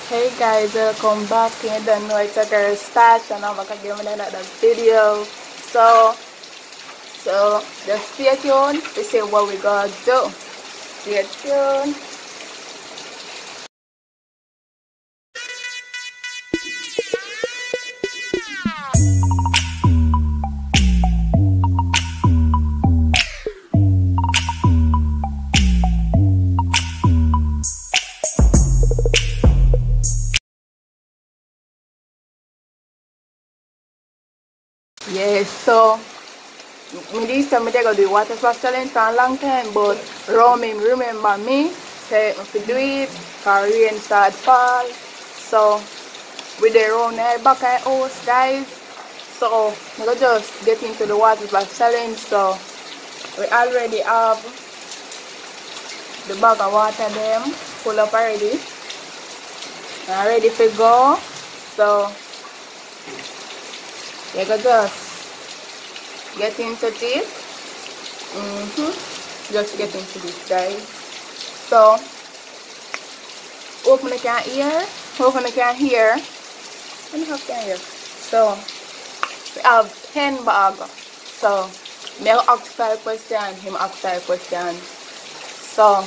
Hey guys, welcome back. You don't know it's a girl stash and I'm back again with another video. So just stay tuned to see what we gonna do. Stay tuned. Yeah, so this time I go do water splash challenge for a long time, but Romy remember me, say if we do it, cause rain start fall. So with the round back at house guys. So I go just get into the water splash challenge. So we already have the bag of water them full up already. And ready to go. So you go just get into this. Just get into this guys. So open the can here. Open the can here. Let me have can here. So we have 10 bags. So me ask 5 questions, him ask 5 questions. So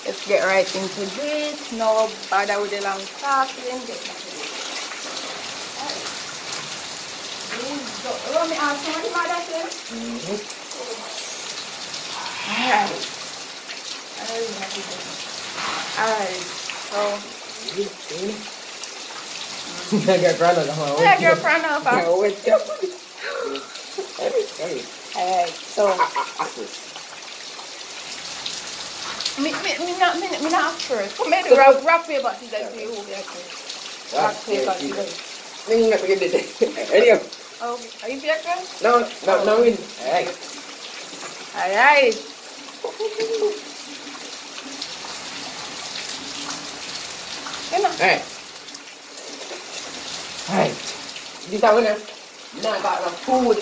let's get right into this. No bother with the long talking. Let me ask you, what is that here? Alright, so Get front of the home. get front of us. Alright, so me not first. Come here, rock paper scissors to you. Rock paper scissors. Oh, are you there? No, win. Alright. Alright. Alright. Alright. This one now. Now I got my food.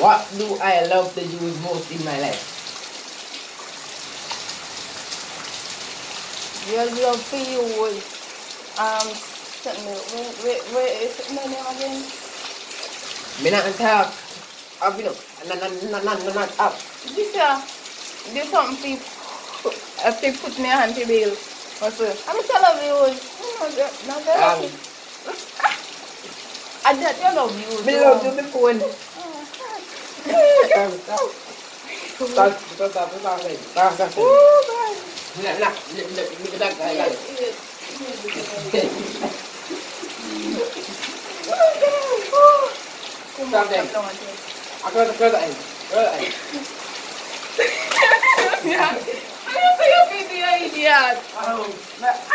What do I love to use most in my life? You love to use where is it my name again? Me not talk. Up, you know. Not up. This something if they put me on the bill. What's it? I'm telling you, not that. I just love you. Me love you before. I don't see your video, idiot. I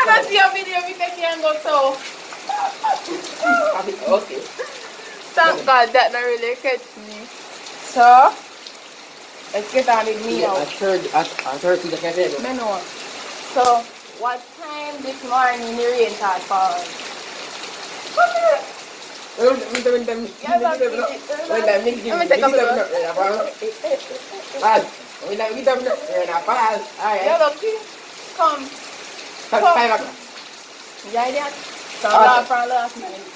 don't see your video because you can't go so. Okay. Thank God that not really catch me. So let's get on with me now. I heard you the cafe. I know. So what time this morning the rain start falling? Let me take a look. Come. Yeah, yeah. So last minute.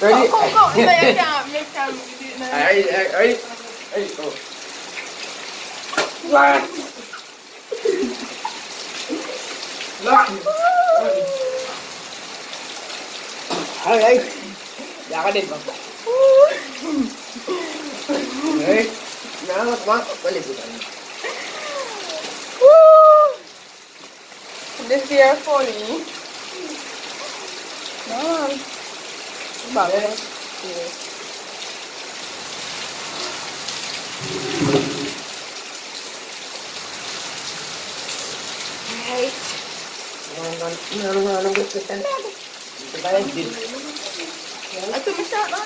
Ready? Go. You can't make time. Ready? Go. Alright. Jangan din ba? Okay. Balik ko tayo. This is your funny. No. Bakit? Yes. Right. Ano gusto ka? Ito ba yung deal? Ito mo siya, no?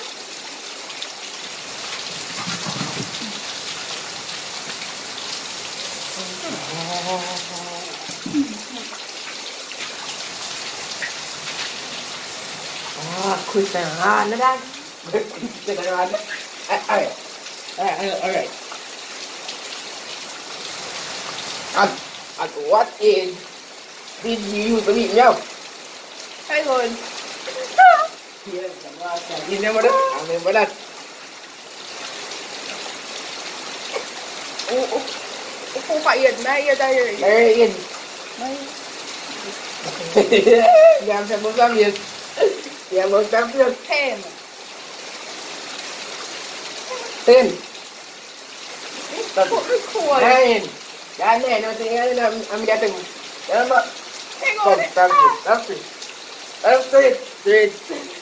Quick na nga, nadag. Alright. At what age did you use to meet me out? Hey, good. Yes, you remember that? I remember that. Kung kaiyan na, iya tayo. Very in. Yang saya mau sambil. Yang mau sambil. 10. 10. Cool. 9. Jangan nanti ini ambil datang. Jangan pak. Kom, sambil. Straight.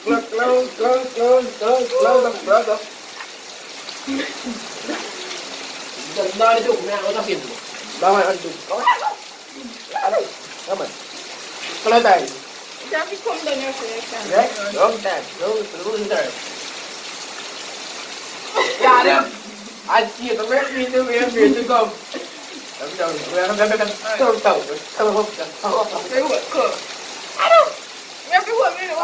Close. Đó đi chụp nè, nó tao kìm. Đó mà ăn chụp. Đó mà. Có lên đây. Já que como da minha frente. Đấy, đúng rồi. Dạ đi. Anh chia tao mét đi từ miền từ công. Đúng rồi, tao. Cái quần cửa. À đâu. Nghe cái quần đi rồi.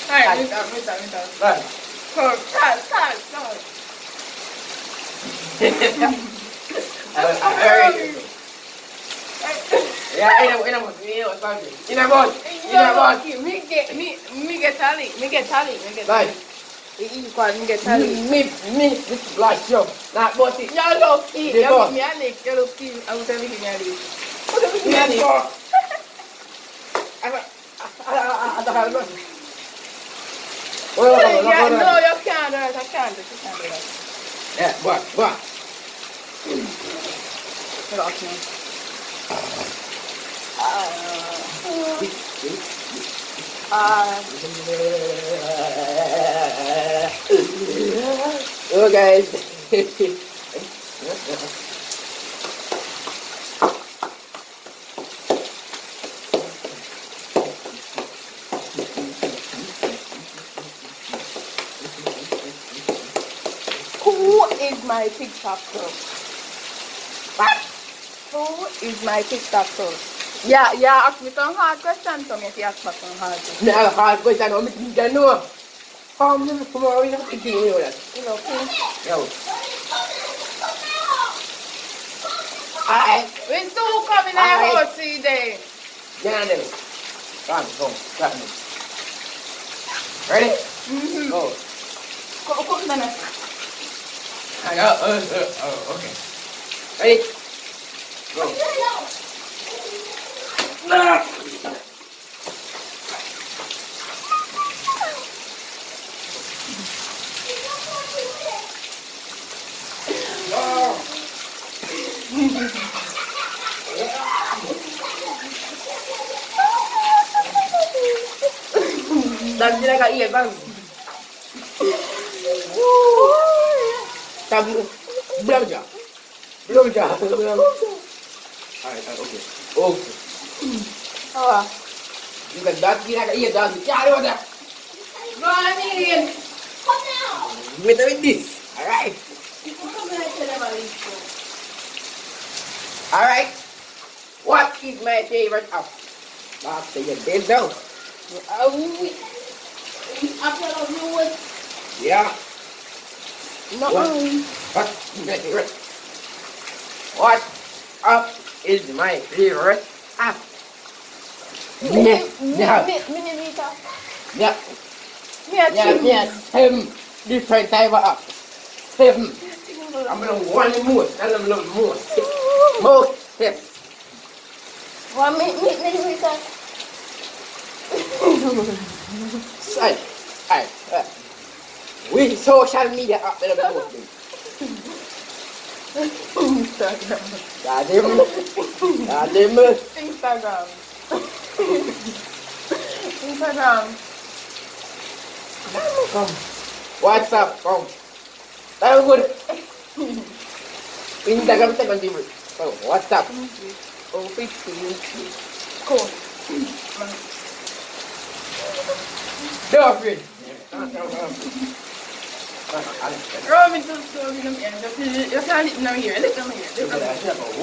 Này, đi tao. Đây. Thật. Ya, ina mo. Mi get tali. Vai. Qual mi get tali? Mi like yo. Na boti. Ya lo ki, ya mi ani, ya lo ki, au te vi ni ali. O te vi ni ali. Ada hal mo. Yeah, no, you can't do that. I can't do that. Yeah, what? Get off me. Oh, guys. Who is my TikTok girl? What? Who is my TikTok girl? Yeah, ask me some hard questions, so me ask me some hard questions. Me a hard question, no, me don't know. How many tomorrow we have to do that? You know, please. Yo. Alright. We still coming in our house today. Yeah, then. Go. Got me. Ready? Mm-hmm. Go. Come on. Okay. Ready? Go. Dan sila ka iya bang. Tabu. Belum ja. Alright, okay. Oh. Juga dan sila ka iya dan. Cari wadah. Running. Come now. With this. Alright. Alright. What is my favorite app? After you bend down. After all you would. Yeah. No. What is my favorite? What app is my favorite app? Mini Vita. Yeah. Yes. Seven different type of apps. 7. I'm gonna one most. I'm gonna most steps. One mini Vita. Which social media app that I'm most? Instagram. Come. WhatsApp, come. Tahu good. Instagram kita ganti bro. Oh, WhatsApp. Oh, 50. Cool. David. Robin tog dem igen. Jag kan lite mer.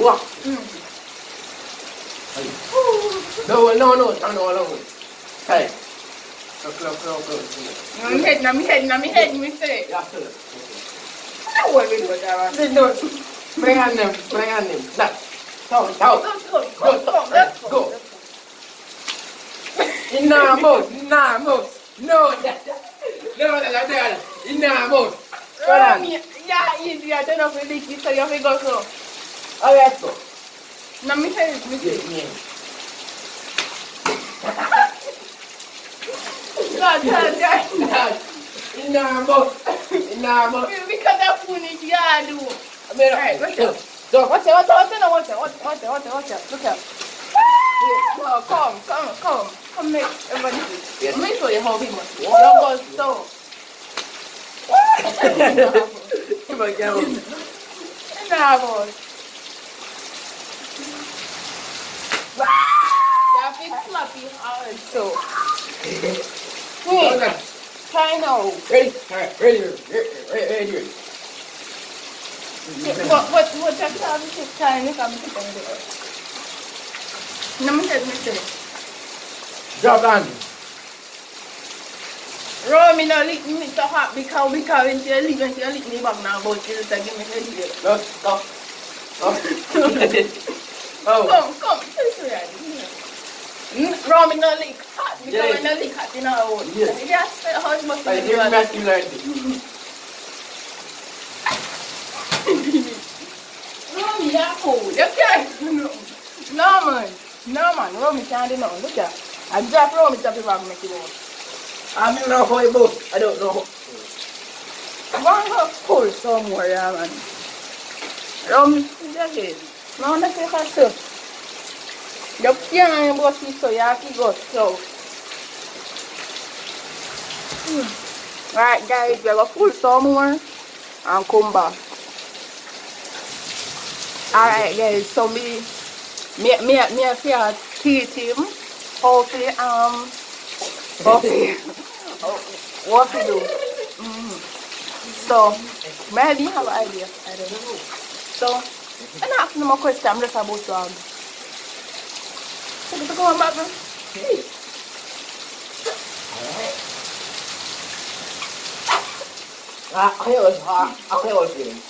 Wah. No. Hey. Close. Nami head, mister. Yeah, sir. What we do that? They do it. Bring on them. Bring on them. That. Go. Go. In our mouth. No, that. In our mouth. Yeah, easy. I don't know if we lick so you have to go slow. Oh, let's go. Now, me tell you, God, In our mouth. Because that food is yeah, do. Alright, watch go. out. Watch out. Look out. No, come. Come make everybody see. Yes. Make sure you hold him. Don't go slow. Come on, go. Nah, boy. You have to slappy hard, so. Try now. Ready? Alright, ready. What you have to take time, you can take time. Let me say. Drop down. Roll me now, lick me so hot because when you lick me back now, but you just give me a deal. Go. Oh. Come. Roll me now, lick hot because when you lick hot, you know what? Yes. How it must be. I hear Matthew learned it. Roll me that cold. You can't. No man, roll me can't do nothing. Look at I drop roll me top the bag make it out. I don't know how it goes. I don't know. I want to pull somewhere, yeah, man. Roll me just it. No, that's it for sure. You can't go see so you have to go slow. Alright guys, we're going to pull some more and come back. Alright guys, so me feel teach him hopefully what to do. So maybe have an idea. I don't know. So I'm not asking more questions, I'm just about to so to come back. I was feeling.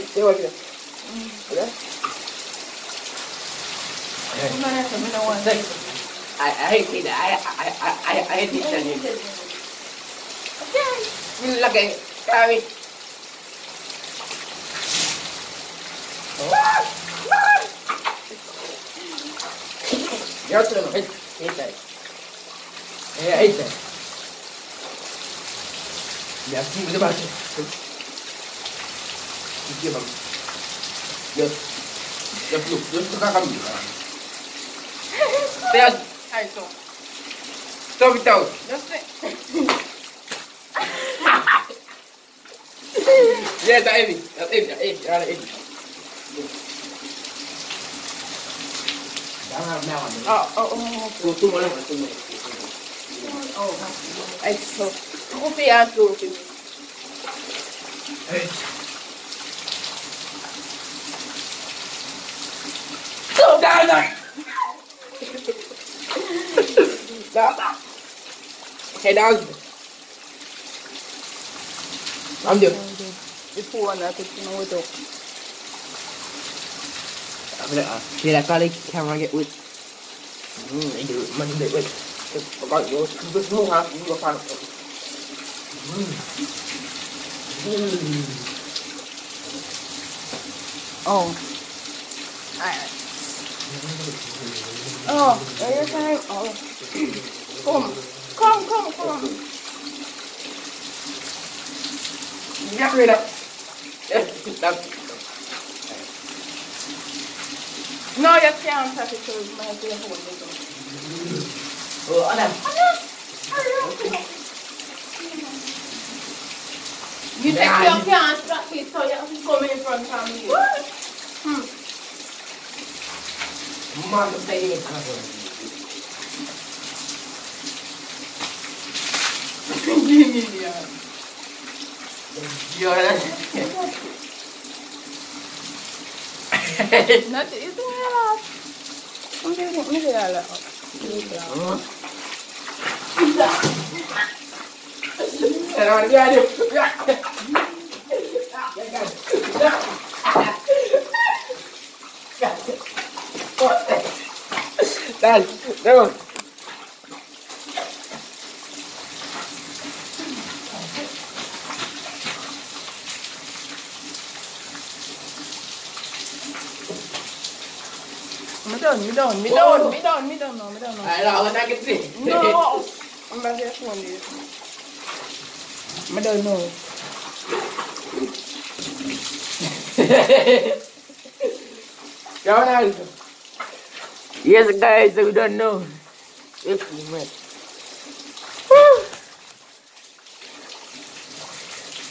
Stay right here. Okay? I hate it. I hate this and it. You look at it. Carry. Your turn. Hit that. Yeah, hit that. Yeah, see the back. Give him. Yes. Just look. Just look at me. Alright, so. Stop it out. Just it. Yeah, that's heavy. That's heavy. Two more. I so. Who pay us to me? So down there. Okay, down. I'm doing. Before one, I could know it up. See that garlic camera get with. I do it. Man, do it. Forgot you. Just move, huh? You go find it. Oh. Alright. Oh, every time. Oh. Come. Get rid of. No, you can't touch it because my telephone is on. Oh, Anna. You think you can't track it so you have to come in front of me? Mom, stay in the Give me the Not it's not. I'm doing it. Dad, no. Me done now. I don't want to get it. No, I'm not here for this. I don't know. Yes, guys, we don't know. If we met.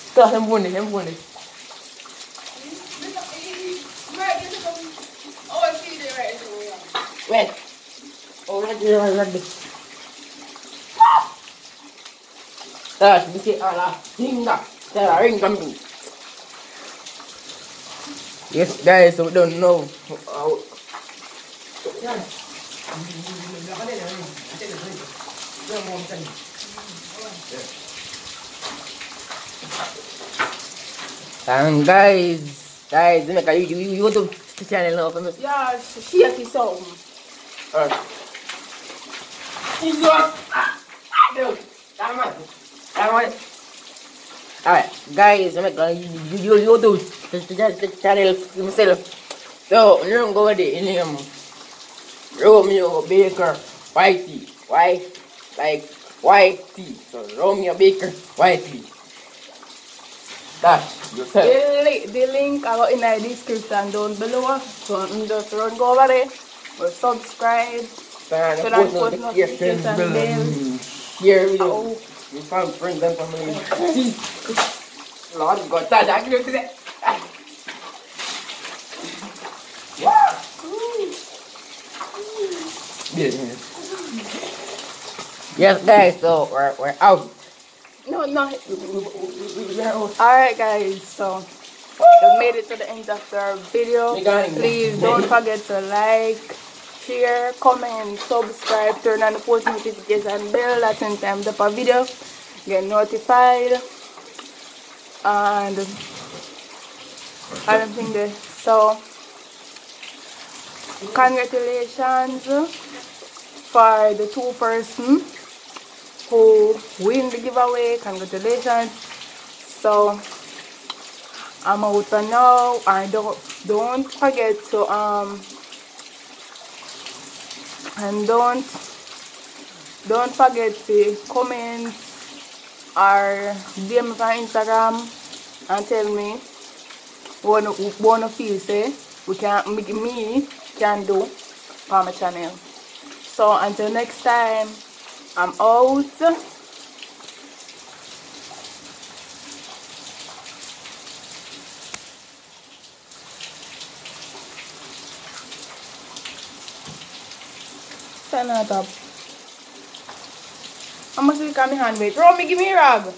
Stop him winning. Wait. Oh, right there. Mesti ala hingga ring kambing. Yes, guys, we don't know. And guys, make a YouTube channel now for me. Yeah, share this out. Alright, guys, make a YouTube channel for myself. So, I'm going to go with the name Romeo Baker Whitey. Why? Like Whitey. So, Romeo Baker Whitey. That's yourself. The link I got in the description down below. So just run go over there or subscribe. Turn on post notifications bell. Share video. You found friends and family. Lord God, that's actually today. Yes, guys. So we're out. No. Alright, guys. So we made it to the end of our video. Please don't forget to like, share, comment, subscribe, turn on the post notification bell. That's in time to a video get notified. And I don't think that. So congratulations for the 2 person who win the giveaway. Congratulations. So I'm out for now, and don't forget to and don't forget to comment or DM me on Instagram and tell me what you feel say me can do for my channel. So until next time, I'm out. Turn that up. I must look at my hand. Wait, Romy, give me a rag.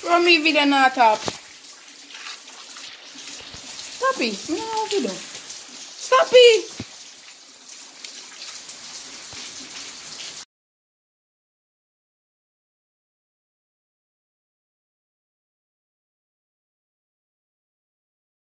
Romy, video not up. Stop it. I don't know what to do. Stop it.